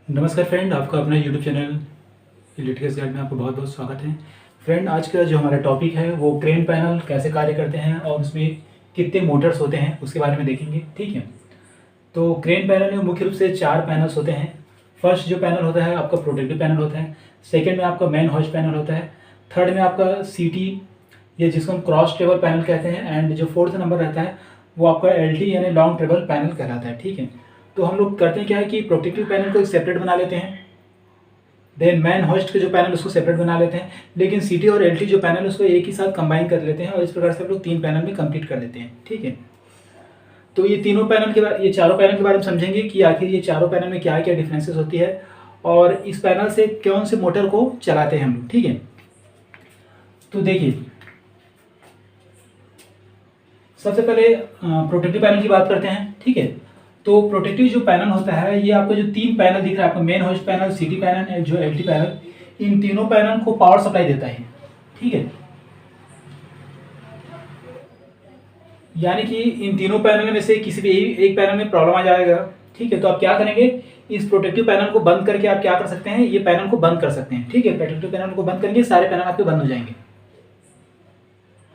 नमस्कार फ्रेंड, आपका अपना यूट्यूब चैनल इलेक्ट्रिकल्स गाइड में आपको बहुत बहुत स्वागत है। फ्रेंड, आज का जो हमारा टॉपिक है वो क्रेन पैनल कैसे कार्य करते हैं और उसमें कितने मोटर्स होते हैं उसके बारे में देखेंगे। ठीक है, तो क्रेन पैनल में मुख्य रूप से 4 पैनल्स होते हैं। फर्स्ट जो पैनल होता है आपका प्रोटेक्टिव पैनल होता है, सेकेंड में आपका मेन होस्ट पैनल होता है, थर्ड में आपका सीटी या जिसको हम क्रॉस टेबल पैनल कहते हैं, एंड जो फोर्थ नंबर रहता है वो आपका एलटी यानी लॉन्ग टेबल पैनल कहलाता है। ठीक है, तो हम लोग करते हैं क्या है कि प्रोटेक्टिव पैनल को सेपरेट बना लेते हैं, देन मैन होस्ट के जो पैनल उसको सेपरेट बना लेते हैं, लेकिन सीटी और एलटी जो पैनल उसको एक ही साथ कंबाइन कर लेते हैं और इस प्रकार से हम लोग 3 पैनल में कंप्लीट कर देते हैं। ठीक है, तो ये तीनों पैनल के बारे ये चारों पैनल के बारे में समझेंगे कि आखिर ये चारों पैनल में क्या क्या डिफरेंसेस होती है और इस पैनल से कौन से मोटर को चलाते हैं हम लोग। ठीक है, तो देखिए सबसे पहले प्रोटेक्टिव पैनल की बात करते हैं। ठीक है, तो प्रोटेक्टिव जो पैनल होता है ये आपको जो 3 पैनल दिख रहा है, आपको मेन होस्ट पैनल, सीटी पैनल और जो एलटी पैनल, इन तीनों पैनल को पावर सप्लाई देता है। ठीक है, यानी कि इन तीनों पैनल में से किसी भी एक पैनल में प्रॉब्लम आ जाएगा। ठीक है, तो आप क्या करेंगे, इस प्रोटेक्टिव पैनल को बंद करके आप क्या कर सकते हैं, ये पैनल को बंद कर सकते हैं। ठीक है, प्रोटेक्टिव पैनल को बंद करेंगे, सारे पैनल आपके बंद हो जाएंगे।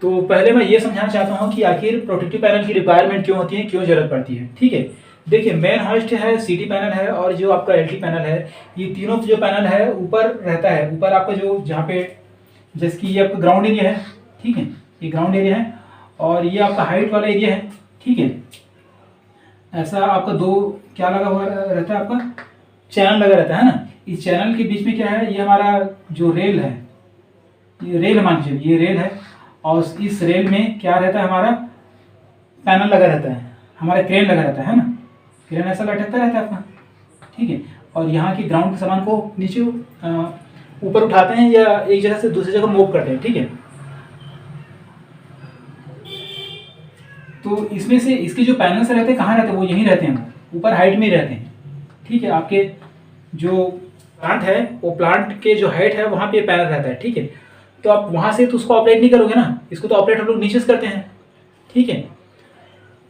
तो पहले मैं ये समझाना चाहता हूँ कि आखिर प्रोटेक्टिव पैनल की रिक्वायरमेंट क्यों होती है, क्यों जरूरत पड़ती है। ठीक है, देखिए मेन होस्ट है, सीटी पैनल है और जो आपका एलटी पैनल है, ये तीनों जो पैनल है ऊपर रहता है। ऊपर आपका जो जहाँ पे जैसे कि ये आपका ग्राउंड एरिया है। ठीक है, ये ग्राउंड एरिया है और ये आपका हाइट वाला एरिया है। ठीक है, ऐसा आपका दो क्या लगा हुआ रहता है, आपका चैनल लगा रहता है ना। इस चैनल के बीच में क्या है, ये हमारा जो रेल है, ये रेल मान लीजिए, ये रेल है और इस रेल में क्या रहता है, हमारा पैनल लगा रहता है, हमारा क्रेन लगा रहता है ना। क्रेन ऐसा लटकता रहता है अपना। ठीक है, और यहाँ की ग्राउंड के सामान को नीचे ऊपर उठाते हैं या एक जगह से दूसरी जगह मूव करते हैं। ठीक है, तो इसमें से इसके जो पैनल्स रहते हैं कहाँ रहते हैं, वो यहीं रहते हैं, ऊपर हाइट में ही रहते हैं। ठीक है, आपके जो प्लांट है वो प्लांट के जो हाइट है वहाँ पे पैनल रहता है। ठीक है, तो आप वहाँ से तो उसको ऑपरेट नहीं करोगे ना, इसको तो ऑपरेट हम लोग नीचे से करते हैं। ठीक है,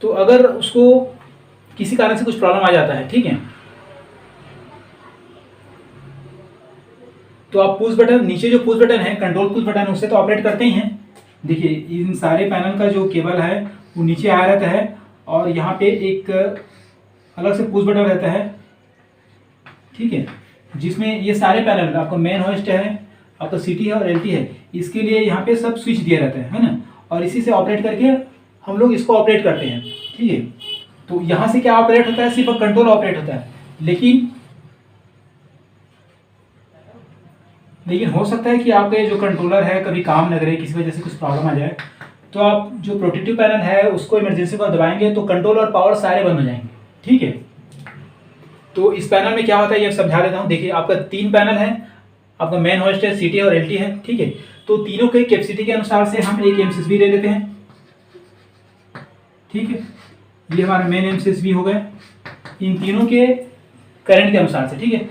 तो अगर उसको किसी कारण से कुछ प्रॉब्लम आ जाता है, ठीक है, तो आप पुश बटन, नीचे जो पुश बटन है, कंट्रोल पुश बटन है, उससे तो ऑपरेट करते ही हैं। देखिए इन सारे पैनल का जो केबल है वो नीचे आ रहता है और यहाँ पे एक अलग से पुश बटन रहता है। ठीक है, जिसमें ये सारे पैनल, आपका मेन होस्ट है, आपका सीटी है और एलटी है, इसके लिए यहाँ पे सब स्विच दिया रहता है ना, और इसी से ऑपरेट करके हम लोग इसको ऑपरेट करते हैं। ठीक है, तो यहाँ से क्या ऑपरेट होता है, सिर्फ कंट्रोल ऑपरेट होता है। लेकिन हो सकता है कि आपका जो कंट्रोलर है कभी काम न करे, किसी वजह से कुछ प्रॉब्लम आ जाए, तो आप जो प्रोटेक्टिव पैनल है उसको इमरजेंसी पर दबाएंगे तो कंट्रोल और पावर सारे बंद हो जाएंगे। ठीक है, तो इस पैनल में क्या होता है ये समझा देता हूँ। देखिए आपका 3 पैनल है, आपका मेन होस्ट है, सीटी और एलटी है। ठीक है, तो तीनों के कैपेसिटी के अनुसार से हम एक एमसीएसबी ले लेते हैं। ठीक है, ये हमारा मेन एमसीएसबी हो गए इन तीनों के करंट के अनुसार से। ठीक है,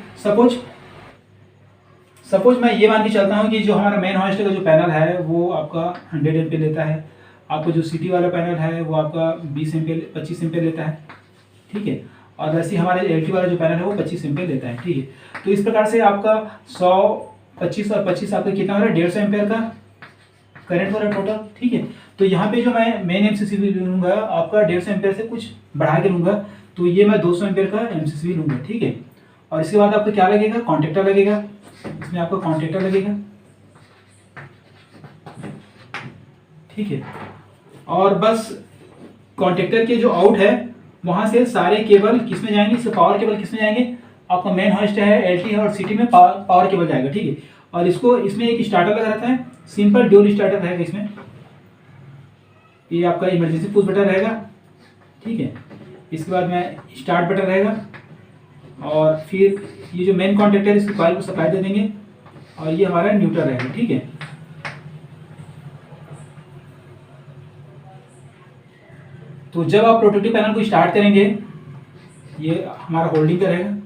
सपोज मैं ये मान के चलता हूँ कि जो हमारा मेन होस्ट का जो पैनल है वो आपका 100 एम्पीयर लेता है, आपका जो सीटी वाला पैनल है वो आपका 20 एम्पीयर 25 एम्पीयर लेता है। ठीक है, और वैसे हमारे एलटी वाला जो पैनल है वो 25 एम्पीयर लेता है। ठीक है, तो इस प्रकार से आपका 100, 25 और 25 आपका कितना हो रहा है, 150 एम्पीयर का करंट हो रहा है टोटल। ठीक है, तो यहाँ पे जो मैं मेन एमसीएसबी लूँगा आपका 150 एम्पीयर से कुछ बढ़ा के लूँगा, तो ये मैं 200 एम्पीयर का एमसीएसबी लूँगा। ठीक है, और इसके बाद आपको क्या लगेगा, कॉन्टेक्टर लगेगा, इसमें आपको कॉन्टेक्टर लगेगा। ठीक है, और बस कॉन्टेक्टर के जो आउट है वहां से सारे केबल किस में जाएंगे, इससे पावर केबल किस में जाएंगे, आपका मेन होस्ट है, एलटी है और सीटी में पावर केबल जाएगा। ठीक है, और इसको इसमें एक स्टार्टर लगा रहता है, सिंपल ड्यूल स्टार्टर रहेगा इसमें, ये आपका इमरजेंसी पुश बटन रहेगा। ठीक है, इसके बाद में स्टार्ट बटन रहेगा और फिर ये जो मेन कॉन्टेक्टर है इसकी कॉइल को सप्लाई दे देंगे और ये हमारा न्यूट्रल रहेगा। ठीक है, तो जब आप प्रोटेक्टिव पैनल को स्टार्ट करेंगे, ये हमारा होल्डिंग का रहेगा।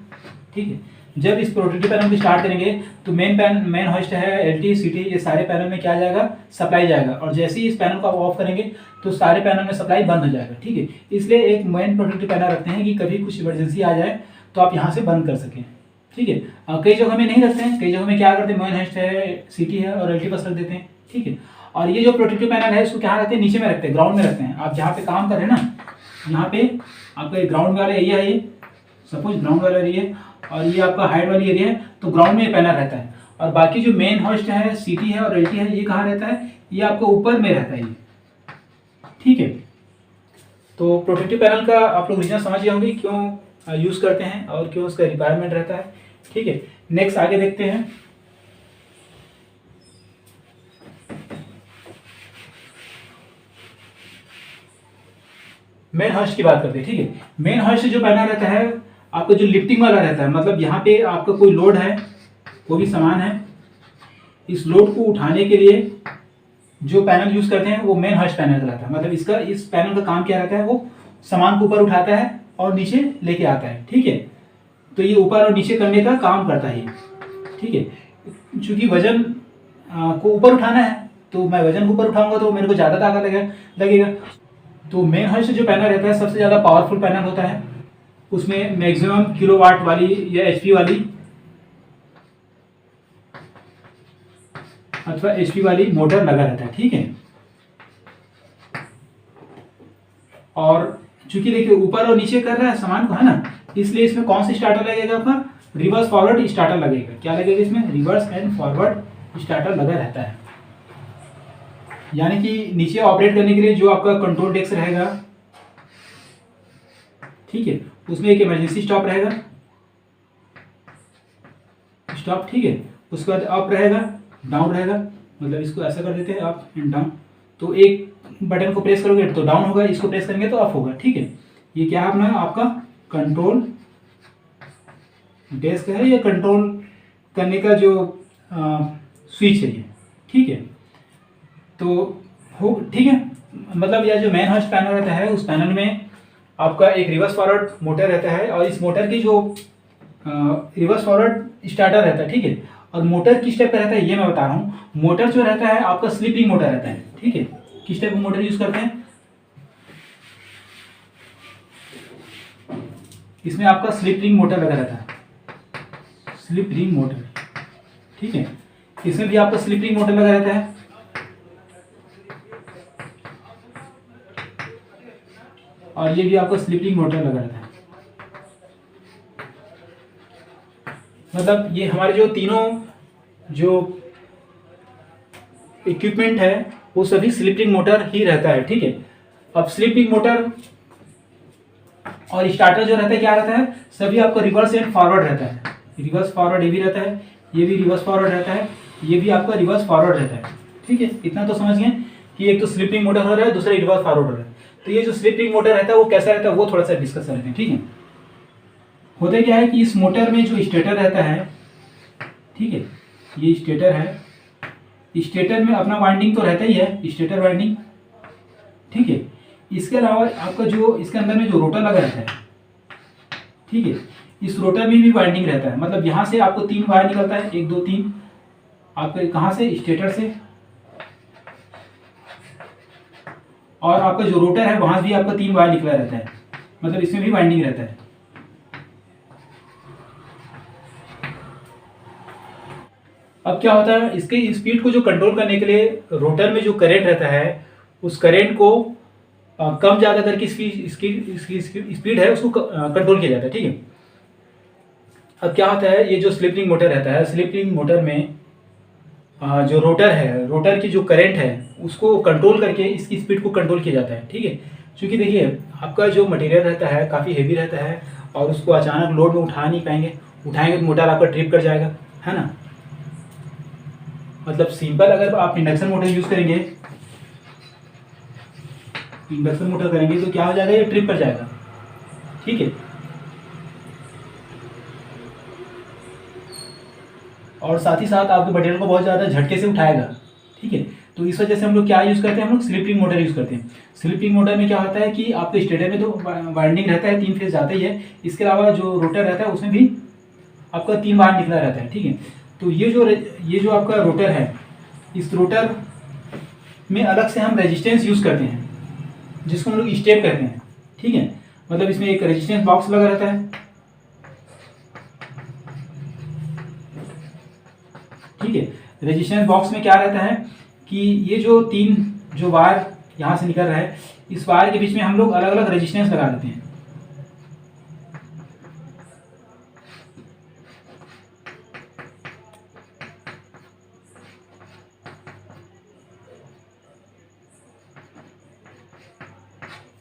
ठीक है, जब इस प्रोटेक्टिव पैनल को स्टार्ट करेंगे तो मेन होस्ट है, एलटी, सीटी, ये सारे पैनल में क्या जाएगा, सप्लाई जाएगा, और जैसे ही इस पैनल को आप ऑफ करेंगे तो सारे पैनल में सप्लाई बंद हो जाएगा। ठीक है, इसलिए एक मेन प्रोटेक्टिव पैनल रखते हैं कि कभी कुछ इमरजेंसी आ जाए तो आप यहाँ से बंद कर सकें। ठीक है। कई जगह में नहीं रखते हैं, कई जगह में क्या करते हैं, मेन हॉइस्ट है, सीटी है और एलटी बस रख देते हैं। ठीक है। और ये जो प्रोटेक्टिव पैनल है इसको क्या रखते हैं, नीचे में रखते हैं, ग्राउंड में रखते हैं। आप जहाँ पे काम कर रहे हैं ना, यहाँ पे आपका ग्राउंड वाला एरिया है, ये सपोज ग्राउंड वाला एरिया और ये आपका हाइट वाली एरिया है, तो ग्राउंड में पैनल रहता है। और बाकी जो मेन हॉइस्ट है, सीटी है और एलटी है, ये कहाँ रहता है, ये आपको ऊपर में रहता है ये। ठीक है। तो प्रोटेक्टिव पैनल का आप लोग रीजन समझ गए होंगे क्यों यूज करते हैं और क्यों उसका रिक्वायरमेंट रहता है। ठीक है। नेक्स्ट आगे देखते हैं। मेन हॉइस्ट की बात करते हैं। ठीक है। मेन हॉइस्ट जो पैनल रहता है आपका जो लिफ्टिंग वाला रहता है, मतलब यहाँ पे आपका कोई लोड है, कोई भी सामान है, इस लोड को उठाने के लिए जो पैनल यूज करते हैं वो मेन हॉइस्ट पैनल रहता है। मतलब इस पैनल का काम क्या रहता है, वो सामान को ऊपर उठाता है और नीचे लेके आता है। ठीक है। तो ये ऊपर और नीचे करने का काम करता है। ठीक है। चूंकि वजन को ऊपर उठाना है, तो मैं वजन को ऊपर उठाऊंगा तो मेरे को ज़्यादा ताकत लगेगा। तो मेन हॉइस्ट जो पैनल रहता है सबसे ज़्यादा पावरफुल पैनल होता है। उसमें मैक्सिमम किलोवाट वाली या एचपी वाली अथवा एचपी वाली मोटर लगा रहता है। ठीक है। और चूंकि देखिए ऊपर और नीचे कर रहा है सामान को, है ना, इसलिए इसमें कौन सी स्टार्टर लगेगा, आपका रिवर्स फॉरवर्ड स्टार्टर लगेगा। क्या लगेगा इसमें, रिवर्स एंड फॉरवर्ड स्टार्टर लगा रहता है। यानी कि नीचे ऑपरेट करने के लिए जो आपका कंट्रोल डेस्क रहेगा, ठीक है, उसमें एक इमरजेंसी स्टॉप रहेगा, स्टॉप। ठीक है। उसके बाद अप रहेगा, डाउन रहेगा, मतलब इसको ऐसा कर देते हैं अप एंड डाउन। तो एक बटन को प्रेस करोगे तो डाउन होगा, इसको प्रेस करेंगे तो अप होगा। ठीक है। ये क्या है अपना आपका कंट्रोल डेस्क है, या कंट्रोल करने का जो स्विच है ये। ठीक है। तो हो ठीक है। मतलब यह जो मेन हॉइस्ट पैनल रहता है उस पैनल में आपका एक रिवर्स फॉरवर्ड मोटर रहता है और इस मोटर की जो रिवर्स फॉरवर्ड स्टार्टर रहता है। ठीक है। और मोटर किस टाइप का रहता है ये मैं बता रहा हूँ। मोटर जो रहता है आपका स्लिप रिंग मोटर रहता है। ठीक है। किस टाइप का मोटर यूज करते हैं, इसमें आपका स्लिप रिंग मोटर लगा रहता है, स्लिप रिंग मोटर। ठीक है। इसमें भी आपका स्लिप रिंग मोटर लगा रहता है। और ये भी आपका स्लिप रिंग मोटर लगा रहता है। मतलब ये हमारे जो तीनों जो इक्विपमेंट है वो सभी स्लिप रिंग मोटर ही रहता है। ठीक है। अब स्लिप रिंग मोटर और स्टार्टर जो रहता है क्या रहता है, सभी आपका रिवर्स एंड फॉरवर्ड रहता है। रिवर्स फॉरवर्ड ये भी रहता है, ये भी रिवर्स फॉरवर्ड रहता है, ये भी आपका रिवर्स फॉरवर्ड रहता है। ठीक है। इतना तो समझ गए कि एक तो स्लिप रिंग मोटर हो रहा है, दूसरा रिवर्स फॉरवर्ड हो रहा है। तो ये जो स्लिप रिंग मोटर रहता है वो कैसा रहता है वो थोड़ा सा डिस्कस करते हैं। ठीक है। होता क्या है कि इस मोटर में जो स्टेटर रहता है, ठीक है, ये स्टेटर है, स्टेटर में अपना वाइंडिंग तो रहता ही है, स्टेटर वाइंडिंग। ठीक है। इसके अलावा आपका जो इसके अंदर में जो रोटर लगा रहता है, ठीक है, इस रोटर में भी वाइंडिंग रहता है। मतलब यहाँ से आपको 3 वायर निकलता है, 1 2 3, आपके कहाँ से, स्टेटर से, और आपका जो रोटर है वहां भी आपका 3 वायर निकला रहता है, मतलब इसमें भी वाइंडिंग रहता है। अब क्या होता है, इसके स्पीड को जो कंट्रोल करने के लिए रोटर में जो करंट रहता है उस करंट को कम ज़्यादा करके इसकी स्पीड है उसको कंट्रोल किया जाता है। ठीक है। अब क्या होता है, ये जो स्लिप रिंग मोटर रहता है, स्लिप रिंग मोटर में जो रोटर है, रोटर की जो करंट है उसको कंट्रोल करके इसकी स्पीड को कंट्रोल किया जाता है। ठीक है। क्योंकि देखिए आपका जो मटेरियल रहता है काफ़ी हेवी रहता है और उसको अचानक लोड में उठा नहीं पाएंगे, उठाएंगे तो मोटर आपका ट्रिप कर जाएगा, है ना। मतलब सिंपल अगर आप इंडक्शन मोटर यूज़ करेंगे, इंडक्शन मोटर करेंगे तो क्या हो जाएगा, ये ट्रिप कर जाएगा। ठीक है। और साथ ही साथ आपके मटेरियल को बहुत ज़्यादा झटके से उठाएगा। ठीक है। तो इस वजह से हम लोग क्या यूज़ करते हैं, हम लोग स्लिप रिंग मोटर यूज़ करते हैं। स्लिप रिंग मोटर में क्या होता है कि आपके स्टेटर में तो वाइंडिंग रहता है, 3 फेज जाता ही है, इसके अलावा जो रोटर रहता है उसमें भी आपका 3 वायर निकला रहता है। ठीक है। तो ये जो आपका रोटर है, इस रोटर में अलग से हम रेजिस्टेंस यूज़ करते हैं जिसको हम लोग स्टेप कहते हैं। ठीक है। मतलब इसमें एक रेजिस्टेंस बॉक्स लगा रहता है, ठीक है। रेजिस्टेंस बॉक्स में क्या रहता है कि ये जो तीन जो वायर यहाँ से निकल रहा है, इस वायर के बीच में हम लोग अलग अलग रेजिस्टेंस लगा देते हैं।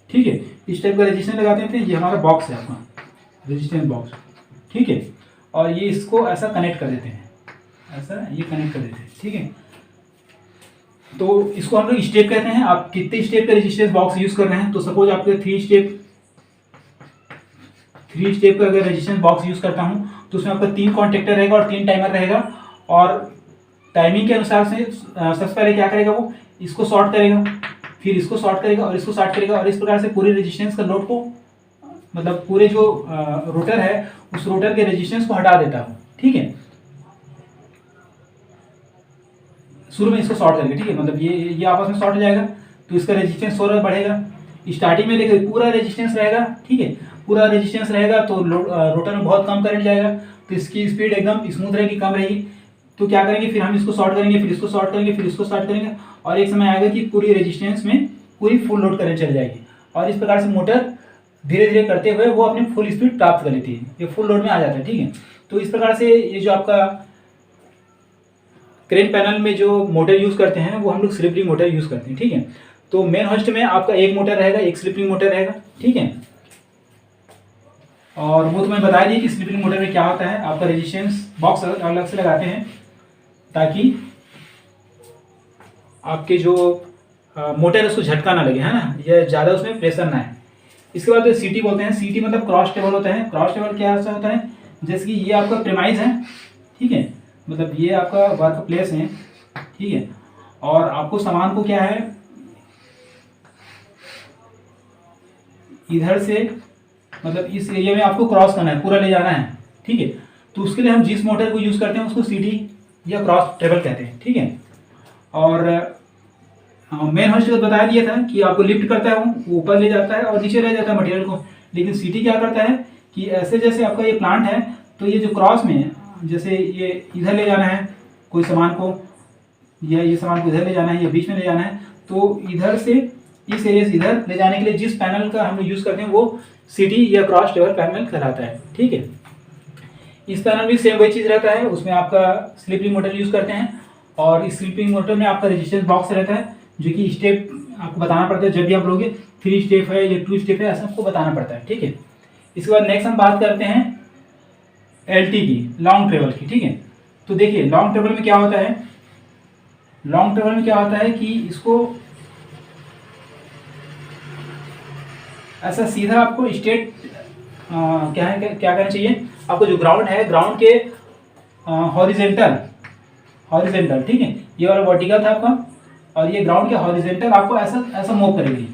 ठीक है, इस टाइप का रेजिस्टेंस लगाते हैं। ये हमारा बॉक्स है आपका रेजिस्टेंस बॉक्स, ठीक है। और ये इसको ऐसा कनेक्ट कर देते हैं, ऐसा ये कनेक्ट कर देते हैं, ठीक है। तो इसको हम लोग स्टेप कहते हैं। आप कितने स्टेप का रेजिस्टेंस बॉक्स यूज कर रहे हैं, तो सपोज आपके थ्री स्टेप का अगर रेजिस्टेंस बॉक्स यूज करता हूं तो उसमें आपका 3 कॉन्टेक्टर रहेगा और 3 टाइमर रहेगा। और टाइमिंग के अनुसार से सबसे पहले क्या करेगा, वो इसको शॉर्ट करेगा, फिर इसको शॉर्ट करेगा और इसको शॉर्ट करेगा, और इस प्रकार से पूरे रेजिस्टेंस का लोड को, मतलब पूरे जो रोटर है उस रोटर के रेजिस्टेंस को हटा देता हूँ, ठीक है। शुरू में इसको शॉर्ट करके, ठीक है, मतलब ये आपस में शॉर्ट हो जाएगा तो इसका रेजिस्टेंस और बढ़ेगा। स्टार्टिंग में देखिए पूरा रेजिस्टेंस रहेगा, ठीक है, पूरा रेजिस्टेंस रहेगा तो रोटर में बहुत कम करंट जाएगा, तो इसकी स्पीड एकदम स्मूथ रहेगी, कम रहेगी। तो क्या करेंगे, फिर हम इसको शॉर्ट करेंगे, फिर इसको शॉर्ट करेंगे, फिर इसको शॉर्ट करेंगे, और एक समय आएगा कि पूरी रेजिस्टेंस में पूरी फुल लोड करंट चल जाएगी। और इस प्रकार से मोटर धीरे धीरे करते हुए वो अपनी फुल स्पीड प्राप्त कर लेती है, ये फुल लोड में आ जाता है, ठीक है। तो इस प्रकार से ये जो आपका क्रेन पैनल में जो मोटर यूज करते हैं वो हम लोग स्लिप रिंग मोटर यूज करते हैं, ठीक है। तो मेन होस्ट में आपका एक मोटर रहेगा, एक स्लिप रिंग मोटर रहेगा, ठीक है। और वो तो मैं बता दी कि स्लिप रिंग मोटर में क्या होता है, आपका रेजिस्टेंस बॉक्स अलग से लगाते हैं ताकि आपके जो मोटर है उसको झटका ना लगे, है ना, या ज़्यादा उसमें प्रेशर ना है। इसके बाद सीटी बोलते हैं। सीटी मतलब क्रॉस टेबल होता है। क्रॉस टेबल क्या ऐसा होता है, जैसे कि ये आपका प्रेमाइज है, ठीक है, मतलब ये आपका वर्क प्लेस है, ठीक है। और आपको सामान को क्या है, इधर से मतलब इस एरिया में आपको क्रॉस करना है, पूरा ले जाना है, ठीक है। तो उसके लिए हम जिस मोटर को यूज करते हैं उसको सीटी या क्रॉस टेबल कहते हैं, ठीक है। और मेन होस्ट बता दिया था कि आपको लिफ्ट करता है, वो ऊपर ले जाता है और नीचे रह जाता है मटेरियल को। लेकिन सीटी क्या करता है कि ऐसे जैसे आपका ये प्लांट है तो ये जो क्रॉस में है, जैसे ये इधर ले जाना है कोई सामान को, या ये सामान को इधर ले जाना है या बीच में ले जाना है, तो इधर से इस एरिया से इधर ले जाने के लिए जिस पैनल का हम यूज करते हैं वो सीटी या क्रॉस टेबल पैनल कहलाता है, ठीक है। इस पैनल भी सेम वही चीज रहता है, उसमें आपका स्लिप रिंग मोटर यूज करते हैं। और इस स्लिप रिंग मोटर में आपका रेजिस्टेंस बॉक्स रहता है, जो कि स्टेप आपको बताना पड़ता है। जब भी आप लोगे 3 स्टेप है या 2 स्टेप है, ऐसा आपको बताना पड़ता है, ठीक है। इसके बाद नेक्स्ट हम बात करते हैं एलटी की, लॉन्ग ट्रेवल की, ठीक है। तो देखिए लॉन्ग ट्रेवल में क्या होता है, लॉन्ग ट्रेवल में क्या होता है कि इसको ऐसा सीधा आपको स्ट्रेट क्या करना चाहिए, आपको जो ग्राउंड है, ग्राउंड के हॉरिजेंटल, ठीक है, ये वाला वर्टिकल था आपका, और ये ग्राउंड के हॉरिजेंटल आपको ऐसा मूव करेगी,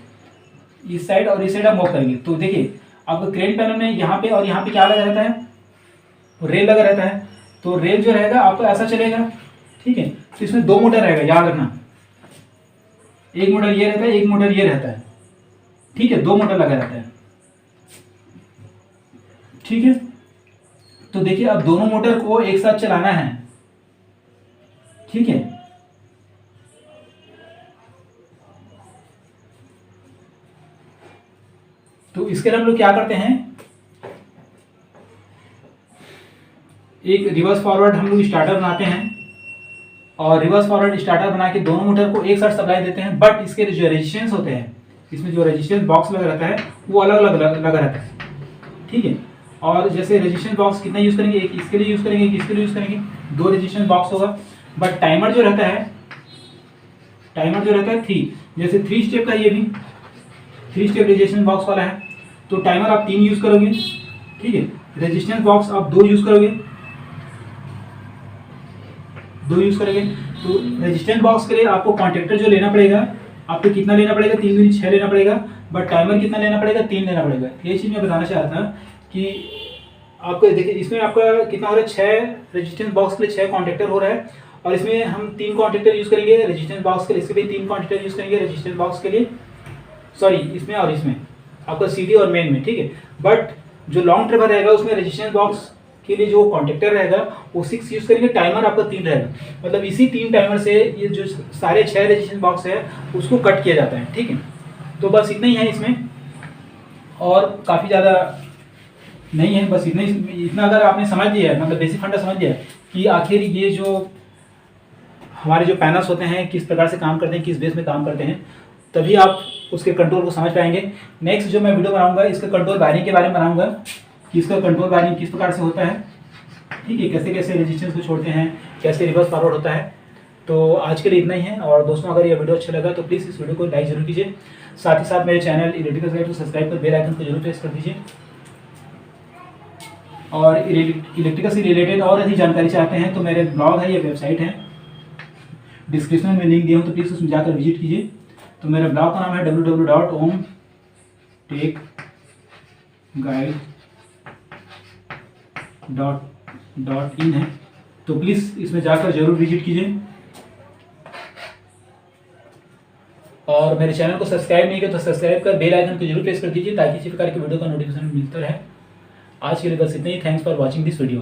इस साइड और इस साइड आप मूव करेंगे। तो देखिए आपको क्रेन पैनल में यहाँ पे और यहाँ पे क्या लगा रहता है, रेल लगा रहता है। तो रेल जो रहेगा आपको ऐसा चलेगा, ठीक है। तो इसमें 2 मोटर रहेगा, याद रखना, एक मोटर ये रहता है, एक मोटर ये रहता है, ठीक है, 2 मोटर लगा रहता है, ठीक है। तो देखिए अब दोनों मोटर को एक साथ चलाना है, ठीक है। तो इसके लिए हम लोग क्या करते हैं, एक रिवर्स फॉरवर्ड हम लोग स्टार्टर बनाते हैं, और रिवर्स फॉरवर्ड स्टार्टर बना के दोनों मोटर को एक साथ सप्लाई देते हैं। बट इसके जो रेजिस्टेंस होते हैं, इसमें जो रेजिस्टेंस बॉक्स लगा रहता है वो अलग अलग लगा रहता है, ठीक है। और जैसे रेजिस्टेंस बॉक्स कितना यूज करेंगे, एक इसके लिए यूज करेंगे, एक इसके लिए यूज करेंगे, 2 रेजिस्टेंस बॉक्स होगा। बट टाइमर जो रहता है 3, जैसे 3 स्टेप का, ये भी 3 स्टेप रेजिस्टेंस बॉक्स वाला है, तो टाइमर आप 3 यूज करोगे, ठीक है। रेजिस्टेंस बॉक्स आप 2 यूज करोगे, तो रेजिस्टेंस बॉक्स के लिए आपको कॉन्टेक्टर जो लेना पड़ेगा, आपको कितना लेना पड़ेगा, 3 दूनी 6 लेना पड़ेगा। बट टाइमर कितना लेना पड़ेगा, 3 लेना पड़ेगा। ये चीज़ मैं बताना चाह रहा था कि आपको देखिए इसमें आपका कितना हो रहा है, 6 रेजिस्टेंस बॉक्स के लिए 6 कॉन्टेक्टर हो रहा है, और इसमें हम 3 कॉन्टेक्टर यूज करेंगे रेजिस्टेंस बॉक्स के लिए, इसके लिए 3 कॉन्टेक्टर यूज करेंगे रेजिस्टेंस बॉक्स के लिए, सॉरी इसमें और इसमें आपका सीडी और मेन में, ठीक है। बट जो लॉन्ग ट्रेवल रहेगा उसमें रेजिस्टेंस बॉक्स के लिए जो कॉन्टेक्टर रहेगा वो 6 यूज़ करेंगे, टाइमर आपका 3 रहेगा। मतलब इसी 3 टाइमर से ये जो सारे 6 रजिस्ट्रेशन बॉक्स है उसको कट किया जाता है, ठीक है। तो बस इतना ही है इसमें, और काफ़ी ज़्यादा नहीं है, बस इतना अगर आपने समझ लिया है, मतलब बेसिक फंडा समझ लिया है कि आखिर ये जो हमारे जो पैनल्स होते हैं किस प्रकार से काम करते हैं, किस बेस में काम करते हैं, तभी आप उसके कंट्रोल को समझ पाएंगे। नेक्स्ट जो मैं वीडियो बनाऊंगा इसका कंट्रोल वायरिंग के बारे में बनाऊंगा कि इसका कंट्रोल वायरिंग किस प्रकार से होता है, ठीक है, कैसे कैसे रेजिस्टेंस को छोड़ते हैं, कैसे रिवर्स फॉरवर्ड होता है। तो आज के लिए इतना ही है, और दोस्तों अगर ये वीडियो अच्छा लगा तो प्लीज़ इस वीडियो को लाइक जरूर कीजिए, साथ ही साथ मेरे चैनल इलेक्ट्रिकल गाइड को सब्सक्राइब कर बेल आइकन को जरूर प्रेस कर दीजिए। और इलेक्ट्रिकल से रिलेटेड और अधिक जानकारी चाहते हैं तो मेरे ब्लॉग है या वेबसाइट है, डिस्क्रिप्शन में लिंक दिया हूँ, तो प्लीज़ उसमें जाकर विजिट कीजिए। तो मेरे ब्लॉग का नाम है www.omtechguide.in है, तो प्लीज़ इसमें जाकर जरूर विजिट कीजिए। और मेरे चैनल को सब्सक्राइब नहीं किया तो सब्सक्राइब कर बेल आइकन को जरूर प्रेस कर दीजिए ताकि इसी प्रकार की वीडियो का नोटिफिकेशन मिलता रहे। आज के लिए बस इतना ही। Thanks for watching this video.